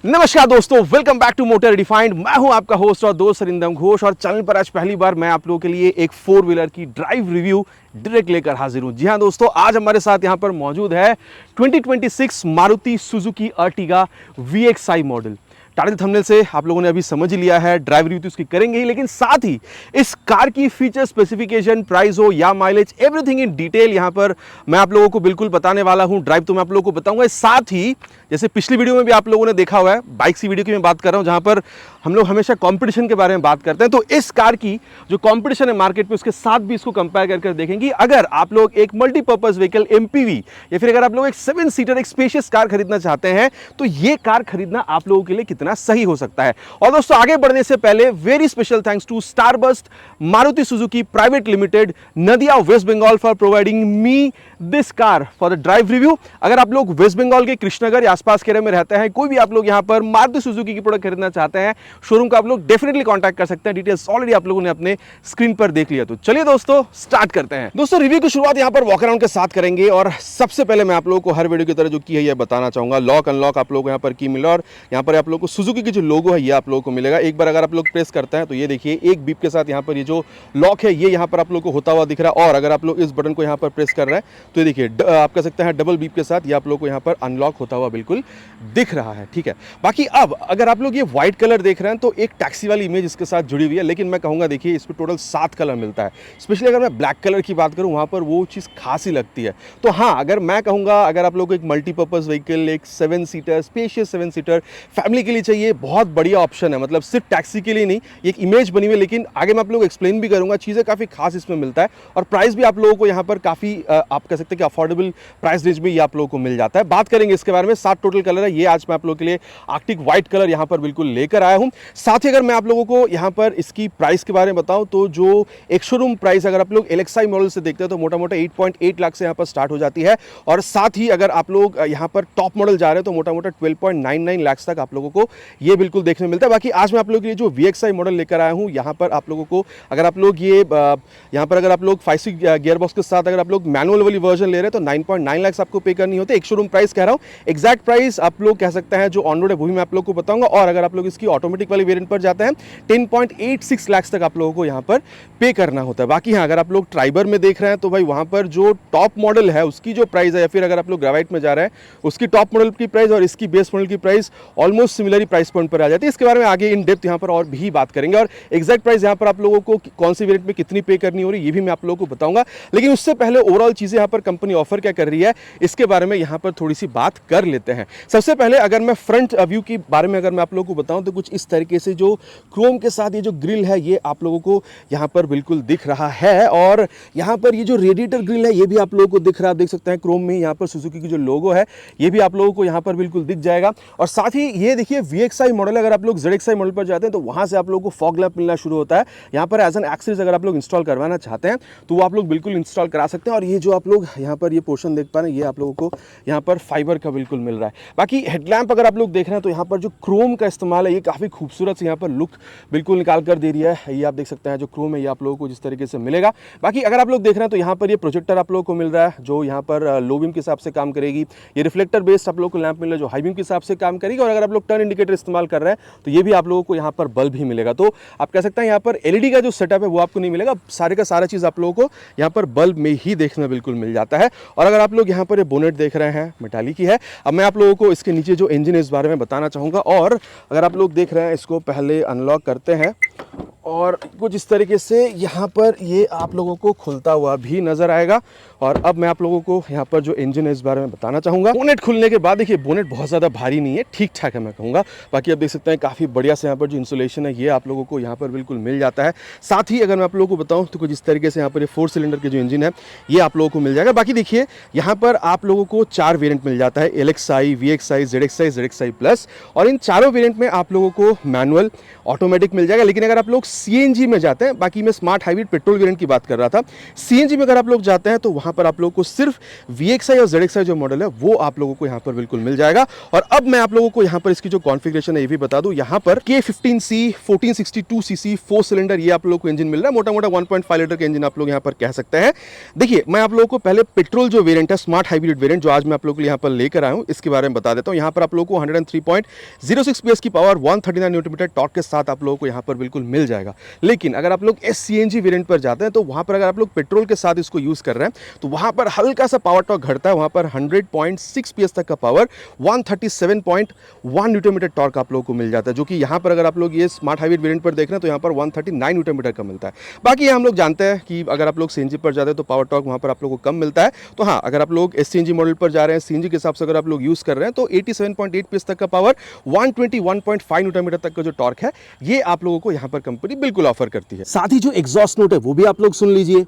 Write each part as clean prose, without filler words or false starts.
नमस्कार दोस्तों, welcome back to motor refined. मैं हूं आपका होस्ट और दोस्त अरिंदम घोष और चैनल पर आज पहली बार मैं आप लोगों के लिए एक फोर व्हीलर की ड्राइव रिव्यू डायरेक्ट लेकर हाजिर हूं। जी हां दोस्तों, आज हमारे साथ यहां पर मौजूद है 2026 Maruti Suzuki Ertiga VXI model. Title thumbnail से आप लोगों ने अभी समझ लिया है, ड्राइव रिव्यू तो इसकी करेंगे ही, लेकिन साथ ही इस कार की फीचर स्पेसिफिकेशन, प्राइस हो या माइलेज, एवरीथिंग इन डिटेल यहां पर मैं आप लोगों को बिल्कुल बताने वाला हूं। ड्राइव तो मैं आप लोगों को बताऊंगा, साथ ही जैसे पिछली वीडियो में भी आप लोगों ने देखा हुआ है, बाइक की वीडियो की मैं बात कर रहा हूं जहां पर हम लोग हमेशा कंपटीशन के बारे में बात करते हैं, तो इस कार की जो कंपटीशन है मार्केट में उसके साथ भी इसको कंपेयर कर देखेंगे। अगर आप लोग एक मल्टीपर्पज व्हीकल MPV या फिर अगर आप लोग एक 7 सीटर एक स्पेशियस कार खरीदना चाहते हैं तो ये कार खरीदना आप लोगों के लिए कितना सही हो सकता है। और दोस्तों, आगे बढ़ने से पहले very special thanks to Starburst Maruti Suzuki private limited, Nadia, West Bengal for providing me this car for the drive review. अगर आप लोग वेस्ट बंगाल के कृष्णनगर या आसपास के एरिया में रहते हैं, कोई भी आप लोग यहां पर मारुति सुजुकी की प्रोडक्ट खरीदना चाहते हैं, शोरूम का आप लोग डेफिनेटली कांटेक्ट कर सकते हैं। डिटेल्स ऑलरेडी आप लोगों ने अपने स्क्रीन पर देख लिया। तो चलिए दोस्तों, स्टार्ट करते हैं। दोस्तों, रिव्यू की शुरुआत यहां पर वॉक अराउंड के साथ करेंगे और सबसे पहले मैं आप लोगों को हर वीडियो की तरह जो की है यह बताना चाहूंगा। लॉक अनलॉक आप लोग यहां पर की मिला और यहां पर आप लोग को सुजुकी की जो लोगो है ये आप लोगों को मिलेगा। एक बार अगर आप लोग प्रेस करते हैं तो ये देखिए एक बीप के साथ यहां पर ये जो लॉक है ये यहां पर आप लोग को होता हुआ दिख रहा है। और अगर आप लोग इस बटन को यहां पर प्रेस कर रहे हैं तो ये देखिए आप कह सकते हैं डबल बीप के साथ ये आप लोग को यहां पर अनलॉक होता हुआ बिल्कुल दिख रहा है। ठीक है, बाकी अब अगर आप लोग ये व्हाइट कलर देख रहे हैं तो एक टैक्सी वाली इमेज इसके साथ जुड़ी हुई है, लेकिन मैं कहूंगा देखिए इसमें टोटल 7 कलर मिलता है। स्पेशली अगर मैं ब्लैक कलर की बात करूं वहां पर वो चीज़ खास ही लगती है। तो हाँ, अगर मैं कहूंगा अगर आप लोग को एक मल्टीपर्पज व्हीकल, एक 7 सीटर स्पेशियस 7 सीटर फैमिली के लिए चाहिए, बहुत बढ़िया ऑप्शन है। मतलब सिर्फ टैक्सी के लिए नहीं, एक इमेज बनी हुई है, लेकिन आगे मैं आप लोग एक्सप्लेन भी करूंगा। चीज़ें काफ़ी खास इसमें मिलता है और प्राइस भी आप लोगों को यहाँ पर काफ़ी आप कह सकते हैं कि अफोर्डेबल प्राइस रेंज में ये आप लोगों को मिल जाता है। बात करेंगे इसके बारे में। 7 टोटल कलर है, ये आज मैं आप लोगों के लिए आर्टिक व्हाइट कलर यहाँ पर बिल्कुल लेकर आया हूँ। साथ ही अगर मैं आप लोगों को यहाँ पर इसकी प्राइस के बारे में बताऊँ तो जो एक शोरूम प्राइस अगर आप लोग LXI मॉडल से देखते हैं तो मोटा मोटा 8.8 लाख से यहाँ पर स्टार्ट हो जाती है। और साथ ही अगर आप लोग यहाँ पर टॉप मॉडल जा रहे हैं तो मोटा मोटा 12.99 लाख तक आप लोगों को ये बिल्कुल देखने मिलता है। बाकी आज मैं आप लोगों के लिए जो VXI मॉडल लेकर आया हूँ यहाँ पर आप लोगों को अगर आप लोग ये यहाँ पर अगर आप लोग 5 गियर बॉक्स के साथ अगर आप लोग मैनुअल वाली वर्जन ले रहे हैं तो 9.9 लाख आपको पे करनी होती है। एक शोरूम प्राइस कह रहा हूँ, एग्जैक्ट प्राइस आप लोग कह सकते हैं जो ऑन रोड है वही मैं आप लोग को बताऊंगा। और अगर आप लोग इसकी ऑटोमेटिक वाली वेरिएंट पर जाते हैं 10.86 लाख तक आप लोगों को यहाँ पर पे करना होता है। बाकी हाँ, अगर आप लोग ट्राइबर में देख रहे हैं तो भाई वहाँ पर जो टॉप मॉडल है उसकी जो प्राइस है, या फिर अगर आप लोग ग्रेवाइट में जा रहे हैं उसकी टॉप मॉडल की प्राइस और इसकी बेस मॉडल की प्राइस ऑलमोस्ट सिमिलर ही प्राइस पॉइंट पर आ जाती है। इसके बारे में आगे इन डेप्थ यहाँ पर और भी बात करेंगे और एग्जैक्ट प्राइस यहाँ पर आप लोगों को कौन सी वेरिएंट में कितनी पे करनी हो रही है ये भी मैं आप लोगों को बताऊंगा। लेकिन उससे पहले ओवरऑल चीजें यहाँ पर कंपनी ऑफर क्या कर रही है इसके बारे में यहाँ पर थोड़ी सी बात कर लेते हैं। सबसे पहले अगर मैं फ्रंट व्यू के बारे में अगर मैं आप लोगों को बताऊं तो कुछ इस तरीके से जो क्रोम के साथ ये जो ग्रिल है ये आप लोगों को यहाँ पर बिल्कुल दिख रहा है। और यहाँ पर ये जो रेडिएटर ग्रिल है ये भी आप लोगों को दिख रहा है। आप देख सकते हैं क्रोम में यहाँ पर सुजुकी की जो लोगो है ये भी आप लोगों को यहाँ पर बिल्कुल दिख जाएगा। और साथ ही ये देखिए VXI मॉडल, अगर आप लोग ZXI मॉडल पर जाते हैं तो वहाँ से आप लोगों को फॉग लैंप मिलना शुरू होता है। यहाँ पर एज एन एक्सेसरीज अगर आप लोग इंस्टॉल करवाना चाहते हैं तो वो आप लोग बिल्कुल इंस्टॉल करा सकते हैं। और ये जो आप लोग यहाँ पर ये पोर्शन देख पा रहे हैं ये आप लोगों को यहाँ पर फाइबर का बिल्कुल मिल रहा है। बाकी हेडलैम्प अगर आप लोग देख रहे हैं तो यहाँ पर जो क्रोम का इस्तेमाल है ये काफ़ी खूबसूरत से यहाँ पर लुक बिल्कुल निकाल कर दे रही है। ये आप देख सकते हैं जो क्रोम है ये आप लोगों को जिस तरीके से मिलेगा। बाकी अगर आप लोग देख रहे हैं तो यहाँ पर ये प्रोजेक्टर आप लोगों को मिल रहा है जो यहाँ पर लो बीम के हिसाब से काम करेगी। ये रिफ्लेक्टर बेस्ड आप लोगों को लैंप मिल रहा है जो हाई बीम के हिसाब से काम करेगी। और अगर आप लोग टर्न इंडिकेटर इस्तेमाल कर रहे हैं तो ये भी आप लोगों को यहाँ पर बल्ब ही मिलेगा। तो आप कह सकते हैं यहाँ पर LED का जो सेटअप है वो आपको नहीं मिलेगा, सारे का सारा चीज़ आप लोगों को यहाँ पर बल्ब में ही देखना बिल्कुल मिल जाता है। और अगर आप लोग यहाँ पर ये बोनेट देख रहे हैं मेटालिक की है। अब मैं आप लोगों को इसके नीचे जो इंजन है इस बारे में बताना चाहूँगा। और अगर आप लोग देख रहे हैं इसको पहले अनलॉक करते हैं और कुछ इस तरीके से यहाँ पर ये आप लोगों को खुलता हुआ भी नजर आएगा। और अब मैं आप लोगों को यहाँ पर जो इंजन है इस बारे में बताना चाहूँगा। बोनेट खुलने के बाद देखिए बोनेट बहुत ज़्यादा भारी नहीं है, ठीक ठाक है मैं कहूँगा। बाकी आप देख सकते हैं काफ़ी बढ़िया से यहाँ पर जो इंसुलेशन है ये आप लोगों को यहाँ पर बिल्कुल मिल जाता है। साथ ही अगर मैं आप लोगों को बताऊँ तो कुछ इस तरीके से यहाँ पर ये 4 सिलेंडर के जो इंजन है ये आप लोगों को मिल जाएगा। बाकी देखिए यहाँ पर आप लोगों को 4 वेरिएंट मिल जाता है, LXI, VXI, ZXI, ZXI plus. और इन चारों वेरिएंट में आप लोगों को मैनुअल, ऑटोमेटिक मिल जाएगा। लेकिन अगर आप लोग सीएनजी में जाते हैं, बाकी मैं स्मार्ट हाइब्रिड पेट्रोल वेरिएंट की बात कर रहा था। सीएनजी में अगर आप लोग जाते हैं तो वहां पर आप लोगों को सिर्फ VXi और ZXi जो मॉडल है वो आप लोगों को यहां पर बिल्कुल मिल जाएगा। और अब मैं आप लोगों को यहां पर इसकी जो कॉन्फ़िगरेशन है ये भी बता दूं। यहां पर K15C 1462 सीसी 4 सिलेंडर ये आप लोगों को इंजन मिल रहा है, मोटा मोटा 1.5 लीटर का इंजन आप लोग यहां पर कह सकते हैं। देखिए, मैं आप लोगों को पहले पेट्रोल जो वेरिएंट है, स्मार्ट हाइब्रिड वेरिएंट, जो आज मैं आप लोगों के लिए यहां पर लेकर आया हूं, इसके बारे में बता देता हूं। यहां पर आप लोगों को 103.06 PS की पावर, 139 न्यूटन मीटर टॉर्क के साथ आप लोगों को यहां पर बिल्कुल मिल जाएगा। लेकिन अगर आप लोग SCNG वेरिएंट पर जाते हैं तो वहां पर अगर आप लोग पेट्रोल के साथ इसको यूज कर रहे हैं तो वहां पर हल्का सा पावर टॉर्क घटता है। वहां पर 100.6 PS तक का पावर, 137.1 न्यूटन मीटर टॉर्क आप लोगों को मिल जाता है, जो कि यहां पर अगर आप लोग ये स्मार्ट हाइब्रिड वेरिएंट पर देख रहे हैं तो यहां पर 139 न्यूटन मीटर का मिलता है। बाकी हम लोग जानते हैं कि अगर आप लोग CNG पर जाते हैं तो पावर टॉर्क वहां पर आप लोग को कम मिलता है। तो हाँ, अगर आप लोग SCNG मॉडल पर जा रहे हैं, CNG के हिसाब से अगर आप लोग यूज कर रहे हैं तो 87.8 PS तक का पावर, 121.5 न्यूटन मीटर तक का जो टॉर्क है ये आप लोगों को यहां पर कंपनी बिल्कुल ऑफर करती है। साथ ही जो एग्जॉस्ट नोट है वो भी आप लोग सुन लीजिए।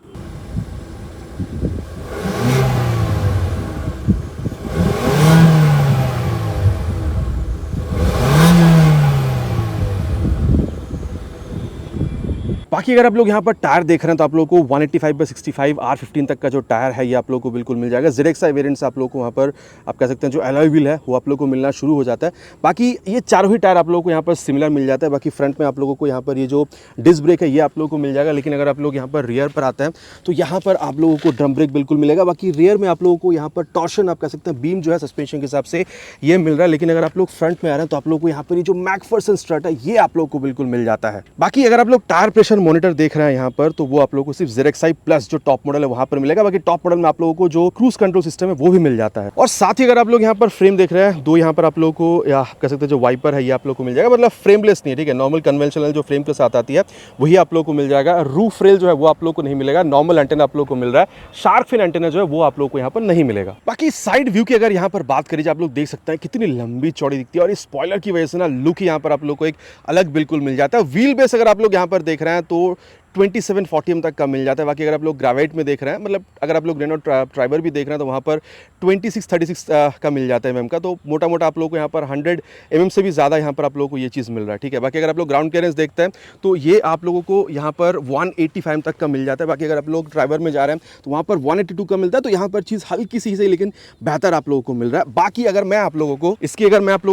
बाकी अगर आप लोग यहाँ पर टायर देख रहे हैं तो आप लोगों को 185/65 R15 तक का जो टायर है ये आप लोगों को बिल्कुल मिल जाएगा। ZXi वेरिएंट से आप लोगों को वहाँ पर आप कह सकते हैं जो अलॉय व्हील है वो आप लोगों को मिलना शुरू हो जाता है। बाकी ये चारों ही टायर आप लोगों को यहाँ पर सिमिलर मिल जाता है। बाकी फ्रंट में आप लोगों को यहाँ पर ये जो डिस्क ब्रेक है ये आप लोगों को मिल जाएगा। लेकिन अगर आप लोग यहाँ पर रियर पर आते हैं तो यहाँ पर आप लोगों को ड्रम ब्रेक बिल्कुल मिलेगा। बाकी रियर में आप लोगों को यहाँ पर टॉर्शन आप कह सकते हैं बीम जो है सस्पेंशन के हिसाब से ये मिल रहा है। लेकिन अगर आप लोग फ्रंट में आ रहे हैं तो आप लोगों को यहाँ पर ये जो मैकफर्सन स्ट्रट है ये आप लोगों को बिल्कुल मिल जाता है। बाकी अगर आप लोग टायर प्रेशर मॉनिटर देख रहे हैं यहाँ पर तो वो आप लोगों को सिर्फ ZXi प्लस जो टॉप मॉडल है वहां पर मिलेगा। बाकी टॉप मॉडल में आप लोगों को जो क्रूज कंट्रोल सिस्टम है वो भी मिल जाता है। और साथ ही अगर आप लोग यहाँ पर फ्रेम देख रहे हैं, दो यहाँ पर आप लोगों को या कह सकते हैं जो वाइपर है ये आप लोगों को मिल जाएगा। मतलब फ्रेमलेस नहीं है, ठीक है, नॉर्मल कन्वेंशनल जो फ्रेम के साथ आती है वही आप लोगों को मिल जाएगा। रूफ रेल जो है वो आप लोगों को नहीं मिलेगा। नॉर्मल एंटेना आप लोगों को मिल रहा है, शार्क फिन एंटेना जो है वो आप लोगों को यहाँ पर नहीं मिलेगा। बाकी साइड व्यू की अगर यहाँ पर बात करिए, आप लोग देख सकते हैं कितनी लंबी चौड़ी दिखती है और इस स्पॉइलर की वजह से ना लुक यहाँ पर आप लोग को एक अलग बिल्कुल मिल जाता है। व्हील बेस अगर आप लोग यहाँ पर देख रहे हैं तो 2740 तक का मिल जाता है। बाकी अगर आप लोग ग्रेवाइट में देख रहे हैं, मतलब अगर आप लोग रेनो ट्राइबर भी देख रहे हैं तो वहाँ पर 2636 का मिल जाता है mm का। तो मोटा मोटा आप लोगों को यहाँ पर 100 mm से भी ज़्यादा यहाँ पर आप लोगों को ये चीज़ मिल रहा है, ठीक है। बाकी अगर आप लोग ग्राउंड क्लियरेंस देखते हैं तो ये आप लोगों को यहाँ पर 185 तक का मिल जाता है। बाकी अगर आप लोग ड्राइवर में जा रहे हैं तो वहाँ पर 182 का मिलता है। तो यहाँ पर चीज़ हल्की सी सही लेकिन बेहतर आप लोगों को मिल रहा है। बाकी अगर मैं आप लोगों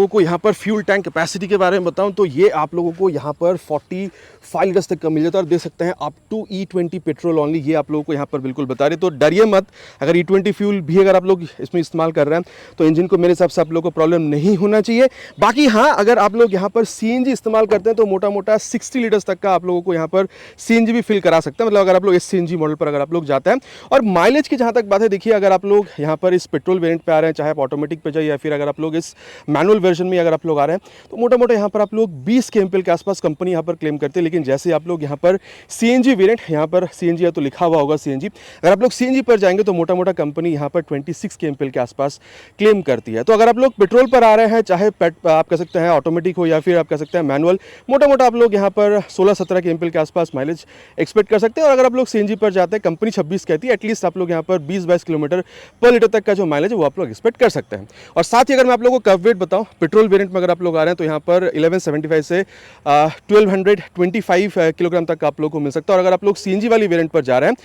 को यहाँ पर फ्यूल टैंक कैपेसिटी के बारे में बताऊँ तो ये आप लोगों को यहाँ पर 45 लीटर्स तक का मिल जाता है। और देख सकते हैं up to E20 petrol only, ये आप लोगों को यहाँ पर बिल्कुल बता रहे। तो डरिए मत, अगर E20 फ्यूल भी अगर आप लोग इसमें इस्तेमाल कर रहे हैं तो इंजन को मेरे हिसाब से आप लोगों को प्रॉब्लम नहीं होना चाहिए। बाकी हाँ, अगर आप लोग यहाँ पर CNG इस्तेमाल करते हैं तो मोटा मोटा 60 लीटर्स तक का आप लोगों को यहाँ पर CNG भी फिल करा सकते हैं। मतलब अगर आप लोग इस CNG मॉडल पर अगर आप लोग जाते हैं। और माइलेज की जहाँ तक बात है, देखिए अगर आप लोग यहाँ पर इस पेट्रोल वेरिएंट पे आ रहे हैं, चाहे आप ऑटोमेटिक पे जाइए या फिर अगर आप लोग इस मैनुअल वर्जन में अगर आप लोग आ रहे हैं तो मोटा मोटा यहाँ पर आप लोग 20 kmpl के आसपास कंपनी यहाँ पर क्लेम करते हैं। लेकिन जैसे आप लोग यहाँ पर CNG वेरिएंट, यहाँ पर CNG है तो लिखा हुआ होगा CNG, अगर आप लोग CNG पर जाएंगे तो मोटा मोटा कंपनी यहाँ पर 26 kmpl के आसपास क्लेम करती है। तो अगर आप लोग पेट्रोल पर आ रहे हैं, चाहे आप कह सकते हैं ऑटोमेटिक हो या फिर आप कह सकते हैं मैनुअल, मोटा मोटा आप लोग यहाँ पर 16-17 kmpl के आसपास माइलेज एक्सपेक्ट कर सकते हैं। और अगर आप लोग CNG पर जाते हैं, कंपनी 26 कहती है, एटलीस्ट आप लोग यहाँ पर 20-22 किलोमीटर पर लीटर तक का जो माइलेज है वो आप लोग एक्सपेक्ट कर सकते हैं। और साथ ही अगर मैं आप लोगों को कर्व वेट बताऊँ, पेट्रोल वेरिएंट में अगर आप लोग आ रहे हैं तो यहाँ पर 1175 से 1225 किलोग्राम तक आप लोग को मिल सकता है। और अगर आप लोग CNG वाली वेरिएंट पर जा रहे हैं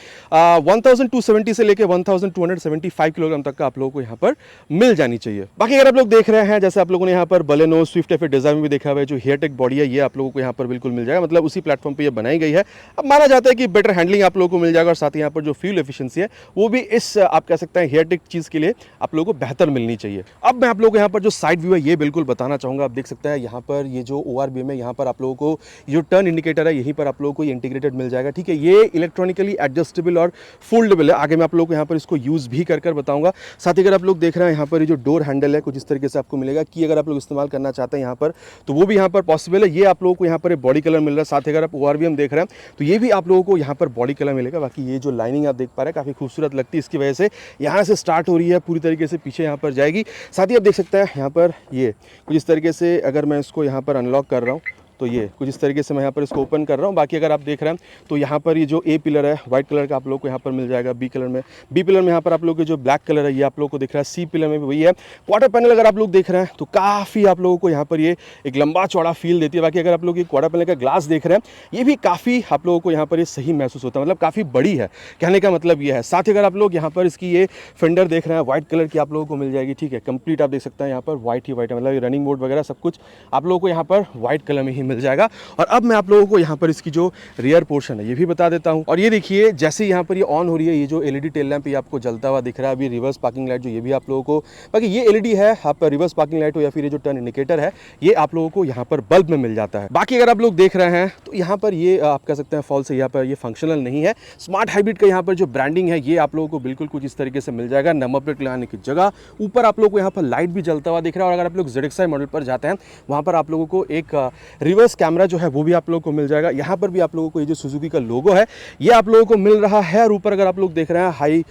1270 से लेकर 1275 किलोग्राम तक का आप लोगों को यहाँ पर मिल जानी चाहिए। बाकी अगर आप लोग देख रहे हैं, जैसे आप लोगों ने यहाँ पर बलेनो, स्विफ्ट या फिर डिजायर में भी देखा हुआ है, जो हेयरटेक बॉडी है ये आप लोगों को यहाँ पर बिल्कुल मिल जाएगा। मतलब उसी प्लेटफॉर्म पर ये बनाई गई है। अब माना जाता है कि बेटर हैंडलिंग आप लोगों को मिल जाएगा और साथ ही यहाँ पर जो फ्यूल एफिशिएंसी है वो भी इस आप कह सकते हैं हेयरटेक चीज़ के लिए आप लोगों को बेहतर मिलनी चाहिए। अब मैं आप लोगों को यहाँ पर जो साइड व्यू है ये बिल्कुल बताना चाहूँगा। आप देख सकते हैं यहाँ पर ये जो ORBM है, यहाँ पर आप लोगों को जो टर्न इंडिकेटर है यहीं पर आप लोगों को इंटीग्रेटेड मिल जाएगा, ठीक है। ये इलेक्ट्रॉनिकली एडजस्टेबल और फोल्डेबल है। आगे मैं आप लोगों को यहाँ पर इसको यूज़ भी कर बताऊंगा। साथ ही अगर आप लोग देख रहे हैं यहाँ पर ये जो डोर हैंडल है कुछ इस तरीके से आपको मिलेगा कि अगर आप लोग इस्तेमाल करना चाहते हैं यहाँ पर तो वो भी यहाँ पर पॉसिबल है। ये आप लोगों को यहाँ पर बॉडी कलर मिल रहा है। साथ ही अगर आप ORBM देख रहे हैं तो ये भी आप लोगों को यहाँ पर बॉडी कलर मिलेगा। बाकी ये जो लाइनिंग आप देख पा रहे हैं काफ़ी खूबसूरत लगती है, इसकी वजह से यहाँ से स्टार्ट हो रही है, पूरी तरीके से पीछे यहाँ पर जाएगी। साथ ही आप देख सकते हैं यहाँ पर ये कुछ इस तरीके से अगर मैं इसको यहाँ पर अनलॉक कर रहा हूँ तो ये कुछ इस तरीके से मैं यहाँ पर इसको ओपन कर रहा हूँ। बाकी अगर आप देख रहे हैं तो यहाँ पर ये जो ए पिलर है व्हाइट कलर का आप लोग को यहाँ पर मिल जाएगा। बी पिलर में यहाँ पर आप लोग को जो ब्लैक कलर है ये आप लोग को दिख रहा है। सी पिलर में भी वही है। क्वार्टर पैनल अगर आप लोग देख रहे हैं तो काफ़ी आप लोगों को यहाँ पर ये एक लंबा चौड़ा फील देती है। बाकी अगर आप लोग ये क्वार्टर पैनल का ग्लास देख रहे हैं ये भी काफ़ी आप लोगों को यहाँ पर ये सही महसूस होता है, मतलब काफ़ी बड़ी है, कहने का मतलब ये है। साथ ही अगर आप लोग यहाँ पर इसकी ये फेंडर देख रहे हैं व्हाइट कलर की आप लोगों को मिल जाएगी, ठीक है। कंप्लीट आप देख सकते हैं यहाँ पर व्हाइट ही व्हाइट है, मतलब रनिंग बोर्ड वगैरह सब कुछ आप लोगों को यहाँ पर व्हाइट कलर में ही मिल जाएगा। और अब मैं आप लोगों को यहाँ पर इसकी जो रियर पोर्शन है ये भी बता देता हूँ। और ये देखिए जैसे यहाँ पर ये ऑन हो रही है, ये जो एलईडी टेल लैंप ये आपको जलता हुआ दिख रहा है। अभी रिवर्स पार्किंग लाइट जो ये भी आप लोगों को, बाकी ये एलईडी है, आप रिवर्स पार्किंग लाइट हो या फिर ये जो टर्न इंडिकेटर है ये आप लोगों को यहाँ पर बल्ब में मिल जाता है। बाकी अगर आप लोग देख रहे हैं तो यहाँ पर ये आप कह सकते हैं फॉल्स है, यहाँ पर ये फंक्शनल नहीं है। स्मार्ट हाइब्रिड का यहाँ पर जो ब्रांडिंग है ये आप लोगों को बिल्कुल कुछ इस तरीके से मिल जाएगा। नंबर प्लेट लगाने की जगह ऊपर आप लोगों को यहाँ पर लाइट भी जलता हुआ दिख रहा है। और अगर आप लोग ZXi मॉडल पर जाते हैं वहाँ पर आप लोगों को एक रिवर्स कैमरा जो है वो भी आप लोगों को मिल जाएगा। यहाँ पर भी आप लोगों को ये जो सुजुकी का लोगो है ये आप लोगों को मिल रहा है। और ऊपर अगर आप लोग देख रहे हैं हाई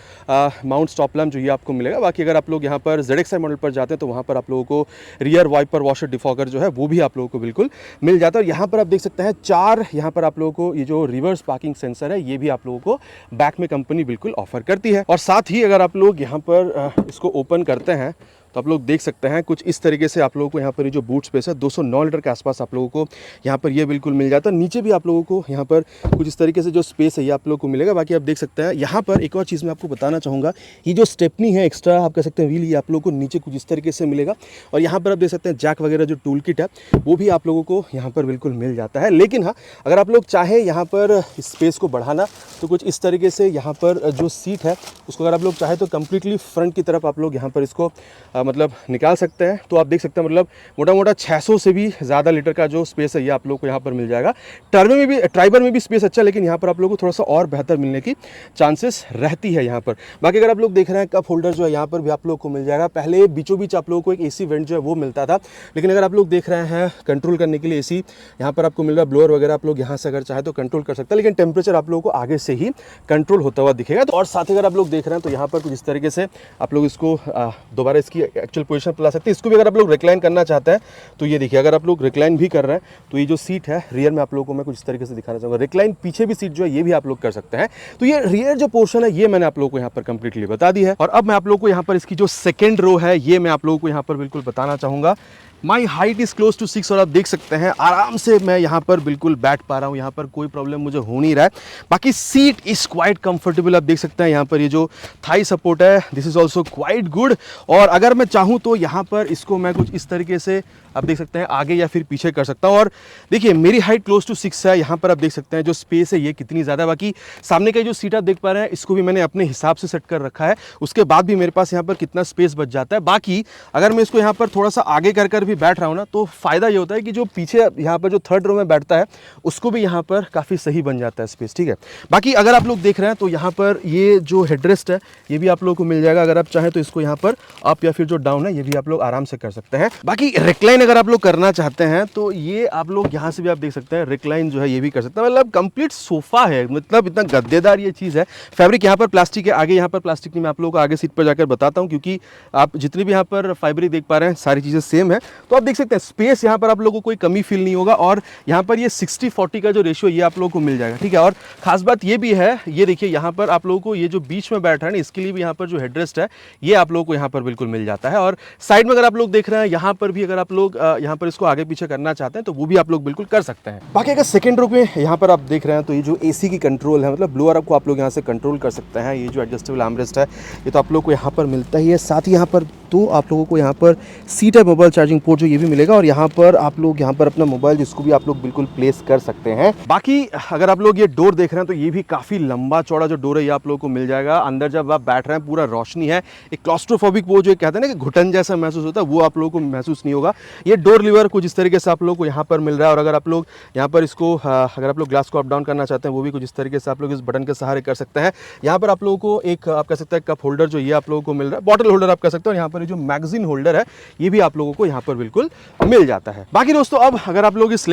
माउंट स्टॉप लैम्प जो ये आपको मिलेगा। बाकी अगर आप लोग यहाँ पर ZXi मॉडल पर जाते हैं तो वहाँ पर आप लोगों को रियर वाइपर वॉशर डिफॉगर जो है वो भी आप लोगों को बिल्कुल मिल जाता है। और यहाँ पर आप देख सकते हैं 4 यहाँ पर आप लोगों को ये जो रिवर्स पार्किंग सेंसर है ये भी आप लोगों को बैक में कंपनी बिल्कुल ऑफर करती है। और साथ ही अगर आप लोग यहाँ पर इसको ओपन करते हैं तो आप लोग देख सकते हैं कुछ इस तरीके से आप लोगों को यहाँ पर ये जो बूट स्पेस है 209 लीटर के आसपास आप लोगों को यहाँ पर ये बिल्कुल मिल जाता है। नीचे भी आप लोगों को यहाँ पर कुछ इस तरीके से जो स्पेस है ये आप लोगों को मिलेगा। बाकी आप देख सकते हैं यहाँ पर एक और चीज़ मैं आपको बताना चाहूँगा, ये जो स्टेपनी है एक्स्ट्रा आप कह सकते हैं व्हील ये आप लोगों को नीचे कुछ इस तरीके से मिलेगा। और यहाँ पर आप देख सकते हैं जैक वगैरह जो टूल किट है वो भी आप लोगों को यहाँ पर बिल्कुल मिल जाता है। लेकिन हाँ अगर आप लोग चाहें यहाँ पर स्पेस को बढ़ाना तो कुछ इस तरीके से यहाँ पर जो सीट है उसको अगर आप लोग चाहें तो कम्प्लीटली फ्रंट की तरफ आप लोग यहाँ पर इसको मतलब निकाल सकते हैं। तो आप देख सकते हैं मतलब मोटा मोटा 600 से भी ज़्यादा लीटर का जो स्पेस है ये आप लोग को यहाँ पर मिल जाएगा। ट्राइबर में भी स्पेस अच्छा, लेकिन यहाँ पर आप लोगों को थोड़ा सा और बेहतर मिलने की चांसेस रहती है यहाँ पर। बाकी अगर आप लोग देख रहे हैं कप होल्डर जो है यहाँ पर भी आप लोग को मिल जाएगा। पहले बीचों बीच आप लोगों को एक AC वेंट जो है वो मिलता था, लेकिन अगर आप लोग देख रहे हैं कंट्रोल करने के लिए AC यहाँ पर आपको मिल रहा है। ब्लोअर वगैरह आप लोग यहाँ से अगर चाहे तो कंट्रोल कर सकते हैं, लेकिन टेम्परेचर आप लोगों को आगे से ही कंट्रोल होता हुआ दिखेगा। तो और साथ ही अगर आप लोग देख रहे हैं तो यहाँ पर कुछ इस तरीके से आप लोग इसको दोबारा इसकी एक्चुअल पोजीशन पर ला सकते हैं। इसको भी अगर आप लोग रिक्लाइन करना चाहते हैं तो ये देखिए, अगर आप लोग रिक्लाइन भी कर रहे हैं तो ये जो सीट है रियर में आप लोगों को मैं कुछ इस तरीके से दिखाना चाहूँगा। रिक्लाइन पीछे भी सीट जो है ये भी आप लोग कर सकते हैं। तो ये रियर जो पोर्शन है ये मैंने आप लोगों को यहाँ पर कंप्लीटली बता दी है। और अब मैं आप लोगों को यहाँ पर इसकी जो सेकेंड रो है ये मैं आप लोगों को यहाँ पर बिल्कुल बताना चाहूँगा। My height is close to 6 और आप देख सकते हैं आराम से मैं यहाँ पर बिल्कुल बैठ पा रहा हूँ, यहाँ पर कोई प्रॉब्लम मुझे हो नहीं रहा है। बाकी सीट इज़ क्वाइट कंफर्टेबल, आप देख सकते हैं यहाँ पर ये जो थाई सपोर्ट है this is also quite good. और अगर मैं चाहूँ तो यहाँ पर इसको मैं कुछ इस तरीके से आप देख सकते हैं आगे या फिर पीछे कर सकता हूँ। और देखिए मेरी हाइट क्लोज टू 6 है, यहाँ पर आप देख सकते हैं जो स्पेस है ये कितनी ज़्यादा। बाकी सामने का जो सीट आप देख पा रहे हैं इसको भी मैंने अपने हिसाब से सेट कर रखा है, उसके बाद भी मेरे पास यहाँ पर कितना स्पेस बच जाता है। बाकी अगर मैं इसको यहाँ पर थोड़ा सा आगे कर भी बैठ रहा हूँ ना तो फ़ायदा ये होता है कि जो पीछे यहाँ पर जो थर्ड रो में बैठता है उसको भी यहाँ पर काफ़ी सही बन जाता है स्पेस, ठीक है। बाकी अगर आप लोग देख रहे हैं तो यहाँ पर ये जो हेडरेस्ट है ये भी आप लोगों को मिल जाएगा। अगर आप चाहें तो इसको यहाँ पर अप या फिर जो डाउन है ये भी आप लोग आराम से कर सकते हैं। बाकी रिक्लाइन अगर आप लोग करना चाहते हैं तो ये आप लोग यहाँ से भी आप देख सकते हैं रिक्लाइन जो है ये भी कर सकते हैं। मतलब कंप्लीट सोफा है, मतलब इतना गद्देदार ये चीज़ है। फैब्रिक यहाँ पर प्लास्टिक है, आगे यहाँ पर प्लास्टिक नहीं, मैं आप लोगों को आगे सीट पर जाकर बताता हूँ क्योंकि आप जितनी भी यहाँ पर फाइबरिक देख पा रहे हैं सारी चीज़ें सेम है। तो आप देख सकते हैं स्पेस यहाँ पर आप लोगों को कोई कमी फील नहीं होगा। और यहाँ पर ये 60-40 का जो रेशियो ये आप लोगों को मिल जाएगा, ठीक है। और खास बात ये भी है, ये देखिए यहाँ पर आप लोगों को ये जो बीच में बैठा है ना इसके लिए भी यहाँ पर जो हेडरेस्ट है ये आप लोगों को यहाँ पर बिल्कुल मिल जाता है। और साइड में अगर आप लोग देख रहे हैं यहाँ पर भी अगर आप लोग यहाँ पर इसको आगे पीछे करना चाहते हैं तो वो भी आप लोग बिल्कुल कर सकते हैं। बाकी अगर सेकंड रो पे यहाँ पर आप देख रहे हैं तो ये जो AC की कंट्रोल है, मतलब ब्लोअर को आप लोग यहाँ से कंट्रोल कर सकते हैं। ये जो एडजस्टेबल आर्मरेस्ट है ये तो आप लोग को यहाँ पर मिलता ही है। साथ ही यहाँ पर तो आप लोगों को यहाँ पर सीट है मोबाइल चार्जिंग पोर्ट जो ये भी मिलेगा। और यहाँ पर आप लोग यहाँ पर अपना मोबाइल जिसको भी आप लोग बिल्कुल प्लेस कर सकते हैं। बाकी अगर आप लोग ये डोर देख रहे हैं तो ये भी काफ़ी लंबा चौड़ा जो डोर है ये आप लोगों को मिल जाएगा। अंदर जब आप बैठ रहे हैं पूरा रोशनी है, एक क्लॉस्ट्रोफोबिक वो जो कहते हैं ना कि घुटन जैसा महसूस होता है वो आप लोगों को महसूस नहीं होगा। ये डोर लीवर कुछ इस तरीके से आप लोगों को यहाँ पर मिल रहा है। और अगर आप लोग यहाँ पर इसको अगर आप लोग ग्लास को अप डाउन करना चाहते हैं वो भी कुछ इस तरीके से आप लोग इस बटन के सहारे कर सकते हैं। यहाँ पर आप लोगों को एक आप कह सकते हैं कप होल्डर जो ये आप लोगों को मिल रहा है, बॉटल होल्डर आप कह सकते हो। और यहाँ पर जो मैगजीन होल्डर है ये भी आप लोगों को यहाँ पर पर बिल्कुल मिल जाता है। बाकी दोस्तों अब अगर आप लोग इस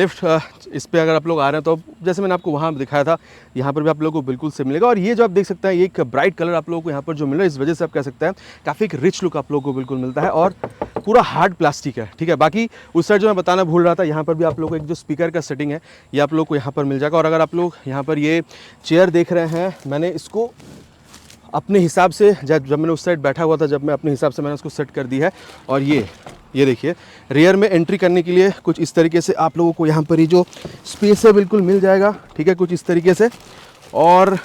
पे अगर आप लोग आ रहे हैं तो जैसे मैंने आपको वहाँ दिखाया था, यहाँ पर भी आप लोगों को बिल्कुल से मिलेगा। और ये जो आप देख सकते हैं एक ब्राइट कलर आप लोगों को यहाँ पर जो मिल रहा है, इस वजह से आप कह सकते हैं काफ़ी एक रिच लुक आप लोगों को बिल्कुल मिलता है और पूरा हार्ड प्लास्टिक है, ठीक है। बाकी उस साइड जो मैं बताना भूल रहा था, यहाँ पर भी आप लोगों को एक जो स्पीकर का सेटिंग है ये आप लोग को यहाँ पर मिल जाएगा। और अगर आप लोग यहाँ पर ये चेयर देख रहे हैं, मैंने इसको अपने हिसाब से जब मैंने उस साइड बैठा हुआ था, जब मैं अपने हिसाब से मैंने उसको सेट कर दी है। और ये देखिए रियर में एंट्री करने के लिए कुछ इस तरीके से आप लोगों को यहाँ पर ये जो स्पेस है बिल्कुल मिल जाएगा, ठीक है, कुछ इस तरीके से। और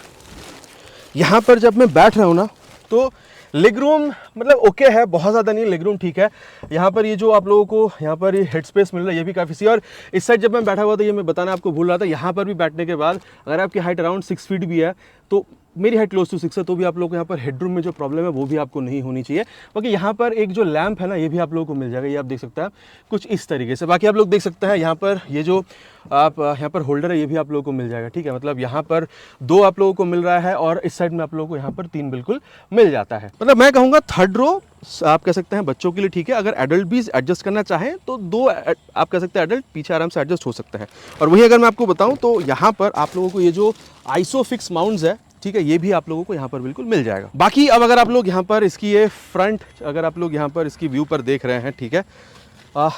यहाँ पर जब मैं बैठ रहा हूँ ना तो लेग रूम मतलब ओके है, बहुत ज़्यादा नहीं, लेग रूम ठीक है। यहाँ पर ये जो आप लोगों को यहाँ पर ये हेड स्पेस मिल रहा है ये भी काफ़ी सही है। और इस साइड जब मैं बैठा हुआ था, ये मैं बताना आपको भूल रहा था, यहाँ पर भी बैठने के बाद अगर आपकी हाइट अराउंड 6 फीट भी है, तो मेरी हाइट क्लोज टू 6 है, तो भी आप लोग को यहाँ पर हेडरूम में जो प्रॉब्लम है वो भी आपको नहीं होनी चाहिए। बाकी यहाँ पर एक जो लैंप है ना ये भी आप लोगों को मिल जाएगा, ये आप देख सकते हैं कुछ इस तरीके से। बाकी आप लोग देख सकते हैं यहाँ पर ये जो आप यहाँ पर होल्डर है ये भी आप लोगों को मिल जाएगा, ठीक है। मतलब यहाँ पर 2 आप लोगों को मिल रहा है और इस साइड में आप लोगों को यहाँ पर 3 बिल्कुल मिल जाता है। मतलब मैं कहूँगा थर्ड रो आप कह सकते हैं बच्चों के लिए ठीक है। अगर एडल्ट भी एडजस्ट करना चाहें तो 2 आप कह सकते हैं एडल्ट पीछे आराम से एडजस्ट हो सकते हैं। और वही अगर मैं आपको बताऊं तो यहाँ पर आप लोगों को ये जो आइसोफिक्स माउंट्स है, ठीक है, ये भी आप लोगों को यहाँ पर बिल्कुल मिल जाएगा। बाकी अब अगर आप लोग यहाँ पर इसकी ये फ्रंट अगर आप लोग यहाँ पर इसकी व्यू पर देख रहे हैं, ठीक है,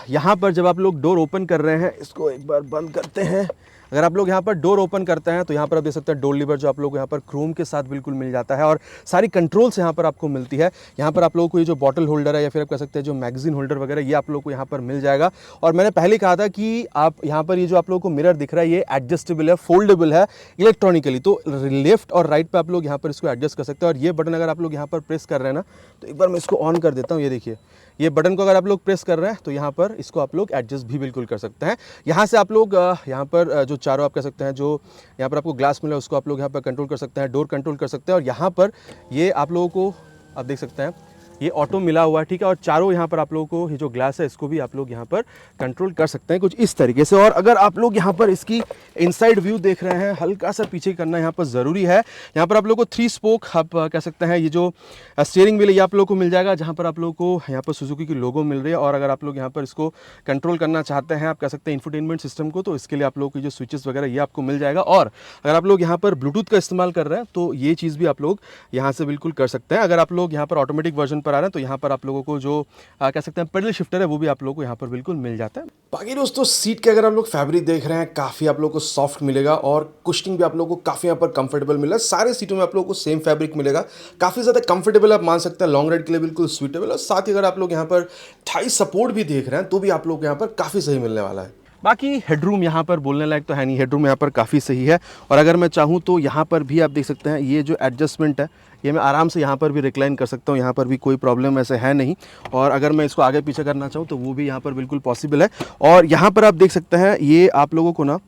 यहाँ पर जब आप लोग डोर ओपन कर रहे हैं, इसको एक बार बंद करते हैं। अगर आप लोग यहाँ पर डोर ओपन करते हैं तो यहाँ पर आप देख सकते हैं डोर लीवर जो आप लोग यहाँ पर क्रोम के साथ बिल्कुल मिल जाता है और सारी कंट्रोल्स यहाँ पर आपको मिलती है। यहाँ पर आप लोगों को ये जो बॉटल होल्डर है या फिर आप कह सकते हैं जो मैगजीन होल्डर वगैरह ये आप लोग को यहाँ पर मिल जाएगा। और मैंने पहले कहा था कि आप यहाँ पर ये जो आप लोगों को मिरर दिख रहा है ये एडजस्टेबल है, फोल्डेबल है इलेक्ट्रॉनिकली, तो लेफ्ट और राइट पर आप लोग यहाँ पर इसको एडजस्ट कर सकते हैं। और ये बटन अगर आप लोग यहाँ पर प्रेस कर रहे हैं ना, तो एक बार मैं इसको ऑन कर देता हूँ। ये देखिए ये बटन को अगर आप लोग प्रेस कर रहे हैं तो यहाँ पर इसको आप लोग एडजस्ट भी बिल्कुल कर सकते हैं। यहाँ से आप लोग यहाँ पर जो चारों आप कह सकते हैं जो यहाँ पर आपको ग्लास मिला है उसको आप लोग यहाँ पर कंट्रोल कर सकते हैं, डोर कंट्रोल कर सकते हैं। और यहाँ पर ये आप लोगों को आप देख सकते हैं ये ऑटो मिला हुआ है, ठीक है। और चारों यहाँ पर आप लोगों को ये जो ग्लास है इसको भी आप लोग यहाँ पर कंट्रोल कर सकते हैं कुछ इस तरीके से। और अगर आप लोग यहाँ पर इसकी इनसाइड व्यू देख रहे हैं, हल्का सा पीछे करना यहाँ पर ज़रूरी है। यहाँ पर आप लोग को 3 स्पोक आप कह सकते हैं ये जो स्टीयरिंग व्हील ये आप लोग को मिल जाएगा, जहाँ पर आप लोग को यहाँ पर सुजुकी की लोगो मिल रही है। और अगर आप लोग यहाँ पर इसको कंट्रोल करना चाहते हैं आप कह सकते हैं इंफोटेनमेंट सिस्टम को, तो इसके लिए आप लोग की जो स्विचेस वगैरह ये आपको मिल जाएगा। और अगर आप लोग यहाँ पर ब्लूटूथ का इस्तेमाल कर रहे हैं तो ये चीज़ भी आप लोग यहाँ से बिल्कुल कर सकते हैं। अगर आप लोग यहाँ पर ऑटोमेटिक वर्जन पर आ रहे हैं तो यहाँ पर आप लोगों को जो कह सकते हैं पेडल शिफ्टर है वो भी आप लोगों को यहाँ पर बिल्कुल मिल जाता है। बाकी दोस्तों सीट के अगर आप लोग फैब्रिक देख रहे हैं काफ़ी आप लोगों को सॉफ्ट मिलेगा और कुशनिंग भी आप लोगों को काफ़ी यहाँ पर कंफर्टेबल मिलेगा। सारे सीटों में आप लोगों को सेम फैब्रिक मिलेगा, काफ़ी ज़्यादा कंफर्टेबल आप मान सकते हैं, लॉन्ग राइड के लिए बिल्कुल सूटेबल। और साथ ही अगर आप लोग यहाँ पर थाई सपोर्ट भी देख रहे हैं तो भी आप लोग यहाँ पर काफ़ी सही मिलने वाला है। बाकी हेडरूम यहाँ पर बोलने लायक तो है नहीं, हेडरूम यहाँ पर काफ़ी सही है। और अगर मैं चाहूँ तो यहाँ पर भी आप देख सकते हैं ये जो एडजस्टमेंट है ये मैं आराम से यहाँ पर भी रिक्लाइन कर सकता हूँ, यहाँ पर भी कोई प्रॉब्लम ऐसे है नहीं। और अगर मैं इसको आगे पीछे करना चाहूँ तो वो भी यहाँ पर बिल्कुल पॉसिबल है। और यहाँ पर आप देख सकते हैं ये आप लोगों को ना